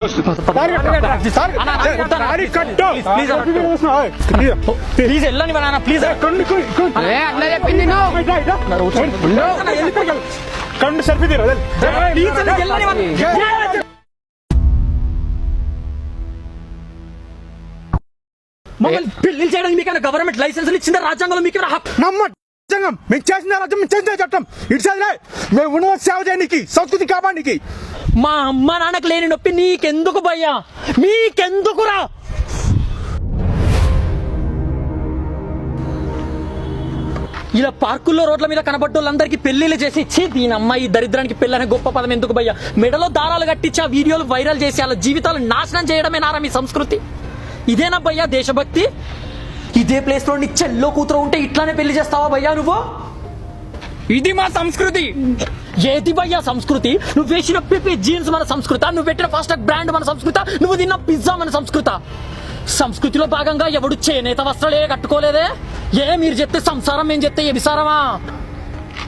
Please వెళ్ళని please Khandu selfie తీరు మమ్మల్ని పెళ్లి చేయడానికి మీకు గవర్నమెంట్ లైసెన్స్ ఇచ్చిందా? రాజ్యాంగంలో మీకు రాజ్యాంగం మీకు చేసిన రాజ్యం మీకు చేసిన చట్టం ఇచ్చేదిలే. మేము ఉన్న సేవ చేయడానికి, సంస్కృతి కాపాడానికి. మా అమ్మ నాన్నకు లేని నొప్పి నీకెందుకు భయ్యా? మీకెందుకురా? ఇలా పార్కుల్లో రోడ్ల మీద కనబడ్డోళ్ళందరికీ పెళ్లిళ్ళు చేసి ఇచ్చి దీని అమ్మాయి దరిద్రానికి పెళ్ళనే గొప్ప పదం ఎందుకు భయ్యా? మెడలో దారాలు కట్టించి ఆ వీడియోలు వైరల్ చేసి అలా జీవితాలు నాశనం చేయడమే నారా మీ సంస్కృతి? ఇదేనా భయ్యా దేశభక్తి? ఇదే ప్లేస్ లో నీ చెల్లో కూతురు ఉంటే ఇట్లానే పెళ్లి చేస్తావా భయ్యా నువ్వు? ఇది మా సంస్కృతి. ఏది భయ్యా సంస్కృతి? నువ్వు వేసిన పిపి జీన్స్ మన సంస్కృత, నువ్వు పెట్టిన ఫాస్టాగ్ బ్రాండ్ మన సంస్కృత, నువ్వు తిన్న పిజ్జా మన సంస్కృత. సంస్కృతిలో భాగంగా ఎవడు చేనేత వస్త్రాలే కట్టుకోలేదే? మీరు చెప్తే సంసారం, మేము చెప్తే ఏ విసారమా?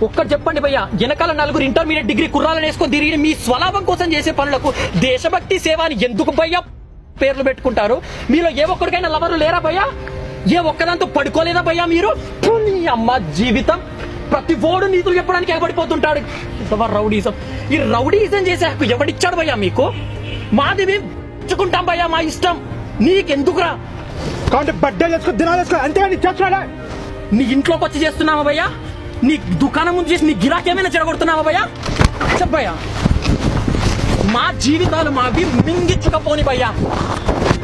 ఒక్కటి చెప్పండి భయ్యా, వెనకాల నలుగురు ఇంటర్మీడియట్ డిగ్రీ కుర్రాలను వేసుకొని తిరిగి మీ స్వలాభం కోసం చేసే పనులకు దేశభక్తి సేవ అని ఎందుకు భయ్యా పేర్లు పెట్టుకుంటారు? మీలో ఏ ఒక్కడికైనా లవర్లు లేరా భయ్యా? ఏ ఒక్కదాంతో పడుకోలేదా భయ్యా మీరు? నీ అమ్మ జీవితం ప్రతి ఓడు నీతులు చెప్పడానికి ఎగబడిపోతుంటాడు. రౌడీజం, ఈ రౌడీజం చేసే హక్కు ఎవడిచ్చాడు భయ్యా మీకు? మాది మేము పుచ్చుకుంటాం భయ్యా, మా ఇష్టం. నీకెందుకురా? కాబట్టి బర్త్డే చేసుకో, దినాలు చేసుకో, అంతేగాని చేస్తున్నాడా? నీ ఇంట్లోకి వచ్చి చేస్తున్నావా భయ్యా? నీ దుకాణం ముందు చేసి నీ గిరాకీ ఏమైనా చెడగొడుతున్నావా భయ్యా? చెప్పయ్యా, మా జీవితాలు మావి మింగిచ్చుకపోని భయ్యా.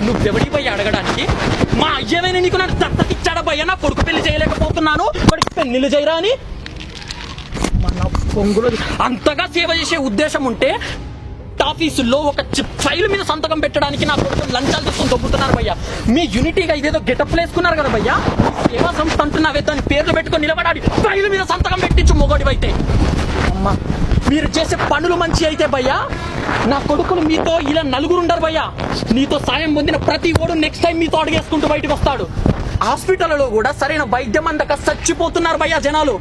నువ్వెవడి భయ్యా అడగడానికి? మా అయ్యమైనా నీకు నన్ను దత్తకిచ్చాడా భయ్యా? నా కొడుకు పెళ్లి చేయలేకపోతున్నాను, వాడికి పెళ్లిళ్ళు చేయరా అని? మన పొంగులో అంతగా సేవ చేసే ఉద్దేశం ఉంటే ఆఫీసుల్లో ఒక ఫైల్ మీద సంతకం పెట్టడానికి నా కొడుకు లంచాలు తీసుకొని దొబ్బుతున్నారు భయ్యా. మీ యూనిటీగా ఇదేదో గెటప్ వేసుకున్నారు కదా భయ్యా, సేవా సంస్థ అంటున్నావే, దాని పేర్లు పెట్టుకొని నిలబడాలి, ఫైల్ మీద సంతకం పెట్టించు మొగడివైతే. అమ్మా, మీరు చేసే పనులు మంచి అయితే భయ్యా, నా కొడుకులు మీతో ఇలా నలుగురు ఉండరు భయ్యా. నీతో సాయం పొందిన ప్రతి ఓడు నెక్స్ట్ టైం మీతో అడిగేసుకుంటూ బయటకు వస్తాడు. హాస్పిటల్లో కూడా సరైన వైద్యం అందక చచ్చిపోతున్నారు భయ్యా జనాలు.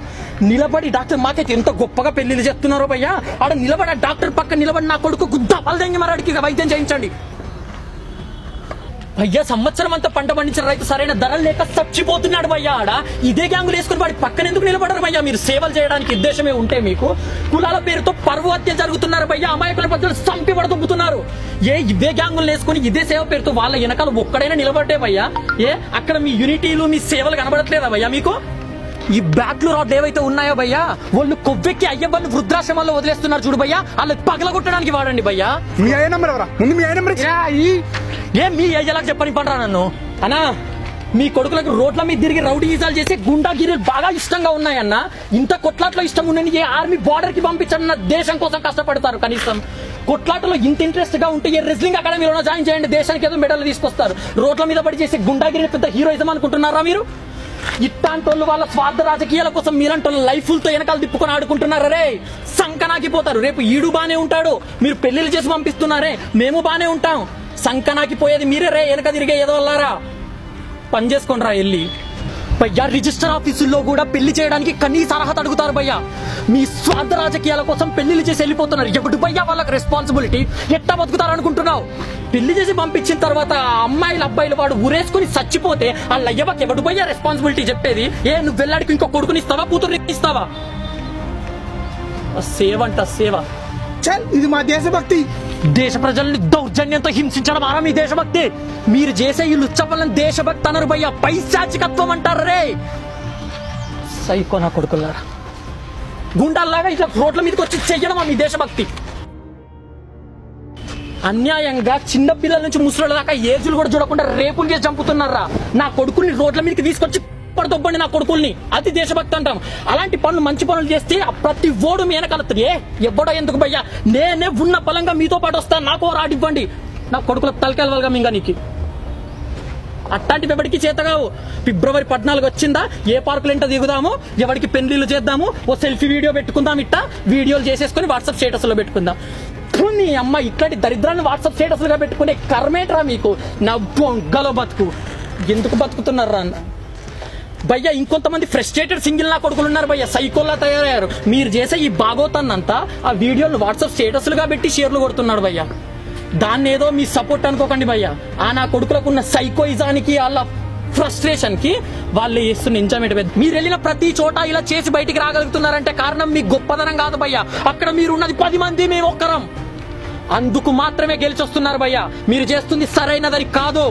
నిలబడి డాక్టర్ మాకైతే ఎంత గొప్పగా పెళ్లిళ్ళు చేస్తున్నారో భయ్యా, ఆడ నిలబడి డాక్టర్ పక్క నిలబడి నా కొడుకు గుద్ద పలదంగి మరాడికి వైద్యం చేయించండి భయ్యా. సంవత్సరం అంతా పంట పండించిన రైతు సరైన ధరలు లేక చచ్చిపోతున్నాడు భయ్యా. ఆడ ఇదే గ్యాంగులు వేసుకుని వాడి పక్కన ఎందుకు నిలబడరు భయ్యా? మీరు సేవలు చేయడానికి ఉద్దేశమే ఉంటే మీకు కులాల పేరుతో పరువు హత్య జరుగుతున్నారు భయ్యా. అమాయకుల ప్రజలు చంపి పడదొబ్బుతున్నారు. ఇదే గ్యాంగులు వేసుకుని ఇదే సేవ పేరుతో వాళ్ళ వెనకాల ఒక్కడైనా నిలబడ్డే భయ్యా. అక్కడ మీ యూనిటీలు మీ సేవలు కనబడట్లేదా భయ్యా మీకు? ఈ బ్యాట్లు రాడ్లు ఏవైతే ఉన్నాయో భయ్యా, వాళ్ళు కొవ్వెక్కి అయ్యబ్బని వృద్ధాశ్రమాల్లో వదిలేస్తున్నారు చూడు భయ్యా, వాళ్ళకి పగలగొట్టడానికి వాడండి భయ్యా. మీ ఐ నెంబర్ ఎవరా? ముందు మీ ఐ నెంబర్ మీ ఏజలా చెప్పని పంటరా నన్ను అన్నా. మీ కొడుకులకు రోడ్ల మీద తిరిగి రౌడీజాలు చేసి గుండాగిరీలు బాగా ఇష్టంగా ఉన్నాయన్నా. ఇంత కొట్లాట్లో ఇష్టం ఉండని ఏ ఆర్మీ బార్డర్ కి పంపించన్న దేశం కోసం కష్టపడతారు. కనీసం కొట్లాటలో ఇంత ఇంట్రెస్ట్ గా ఉంటే ఏ రెజ్లింగ్ అకాడమీలో జాయిన్ చేయండి, దేశానికి ఏదో మెడల్ తీసుకొస్తారు. రోడ్ల మీద పడి చేసే గుండాగిరి పెద్ద హీరోయిజం అనుకుంటున్నారా మీరు? ఇట్లాంటోళ్ళు వాళ్ళ స్వార్థ రాజకీయాల కోసం మీరంటోళ్ళు లైఫ్లతో వెనకాల తిప్పుకొని ఆడుకుంటున్నారా? రే సంకనాకిపోతారు. రేపు ఈడు బానే ఉంటాడు, మీరు పెళ్లిళ్ళు చేసి పంపిస్తున్నారే, మేము బానే ఉంటాం. సంకనాకిపోయేది మీరే రే, వెనక తిరిగే ఏదో వల్లారా. పని చేసుకోండి రా వెళ్ళి భయ్యా. రిజిస్టర్ ఆఫీసుల్లో కూడా పెళ్లి చేయడానికి కనీస అర్హత అడుగుతారు భయ్యా. మీ స్వార్థ రాజకీయాల కోసం పెళ్లిళ్ళు చేసి వెళ్ళిపోతున్నారు. ఎప్పుడు భయ్యా వాళ్ళకి రెస్పాన్సిబిలిటీ? ఎట్టా బతుకుతారు అనుకుంటున్నావు? పెళ్లి చేసి పంపించిన తర్వాత అమ్మాయిలు అబ్బాయిలు వాడు ఊరేసుకుని చచ్చిపోతే వాళ్ళ అయ్యవకి ఎవడు భయ్యా రెస్పాన్సిబిలిటీ చెప్పేది? నువ్వు వెళ్ళాడికి ఇంకో కొడుకుని ఇస్తావా, కూతురుని ఇస్తావా? సేవ అంట సేవ. ఇది మా దేశభక్తి. దేశ ప్రజల్ని దౌర్జన్యంతో హింసించడం ఆరా మీ దేశభక్తి? మీరు చేసే ఈ లుచ్చపల్లని దేశభక్తి అనరు భయ్యా, పైశాచికత్వం అంటారు రే. సైకో నా కొడుకులారా, గుండాల్లాగా ఇట్లా రోడ్ల మీదకి వచ్చి చెయ్యడమా మీ దేశభక్తి? అన్యాయంగా చిన్న పిల్లల నుంచి ముసలి దాకా ఏజులు కూడా చూడకుండా రేపులు చేసి చంపుతున్నారా. నా కొడుకుల్ని రోడ్ల మీదకి తీసుకొచ్చి పడదొబ్బండి నా కొడుకుల్ని, అది దేశభక్తి అంటాం. అలాంటి పనులు మంచి పనులు చేస్తే ప్రతి ఓడు మీ వెనకాలతుంది. ఎవ్వడో ఎందుకు భయ్యా, నేనే ఉన్న బలంగా మీతో పాటు వస్తాను, నాకు రాడివ్వండి. నా కొడుకుల తలకెళ్ళవలుగా మింగా నీకు అట్లాంటి ఎవరికి చేతగావు. ఫిబ్రవరి 14 వచ్చిందా, ఏ పార్కులు ఎంట దిగుదాము, ఎవరికి పెళ్లిళ్ళు చేద్దాము, ఓ సెల్ఫీ వీడియో పెట్టుకుందాం, ఇట్టా వీడియోలు చేసేసుకుని వాట్సాప్ స్టేటస్ లో పెట్టుకుందాం. నీ అమ్మ ఇట్లాంటి దరిద్రాన్ని వాట్సాప్ స్టేటస్ గా పెట్టుకునే కర్మేట్రా మీకు. నా బొంగలో బతుకు ఎందుకు బతుకుతున్నారా అన్న భయ్యా. ఇంకొంతమంది ఫ్రస్ట్రేటెడ్ సింగిల్ నా కొడుకులు ఉన్నారు భయ్యా, సైకోల్లా తయారయ్యారు. మీరు చేసే ఈ బాగోతాన్నంతా ఆ వీడియోలు వాట్సాప్ స్టేటస్లుగా పెట్టి షేర్లు కొడుతున్నాడు భయ్యా. దాన్ని ఏదో మీ సపోర్ట్ అనుకోకండి భయ్య. ఆ నా కొడుకులకు ఉన్న సైకోయిజానికి వాళ్ళ ఫ్రస్ట్రేషన్ కి వాళ్ళు చేస్తున్న ఎంజాయ్మెంట్. మీరు వెళ్ళిన ప్రతి చోట ఇలా చేసి బయటికి రాగలుగుతున్నారంటే కారణం మీ గొప్పదనం కాదు భయ్య. అక్కడ మీరు ఉన్నది 10 మంది, మేము ఒక్కరం. అందుకు మాత్రమే గెలిచొస్తున్నారు భయ్య. మీరు చేస్తుంది సరైనదని కాదు,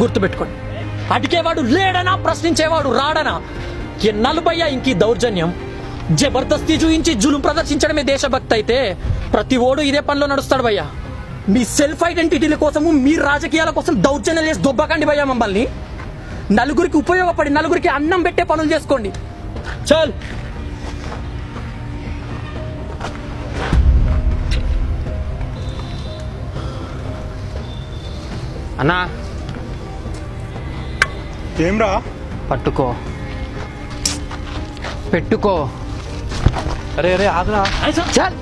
గుర్తుపెట్టుకోండి. అడిగేవాడు లేడనా, ప్రశ్నించేవాడు రాడనా? ఎన్నాళ్ళు భయ్య ఇంక దౌర్జన్యం? జబర్దస్తి చూయించి జులుం ప్రదర్శించడమే దేశభక్తి అయితే ప్రతి ఓడు ఇదే పనిలో నడుస్తాడు భయ్య. మీ సెల్ఫ్ ఐడెంటిటీల కోసము, మీ రాజకీయాల కోసం దౌర్జన్యం చేసి దొబ్బకండి భయ్య మమ్మల్ని. నలుగురికి ఉపయోగపడి నలుగురికి అన్నం పెట్టే పనులు చేసుకోండి. చల్. అన్నా ఏమ్రా? పట్టుకో, పెట్టుకో. అరే అరే ఆగురా. చల్.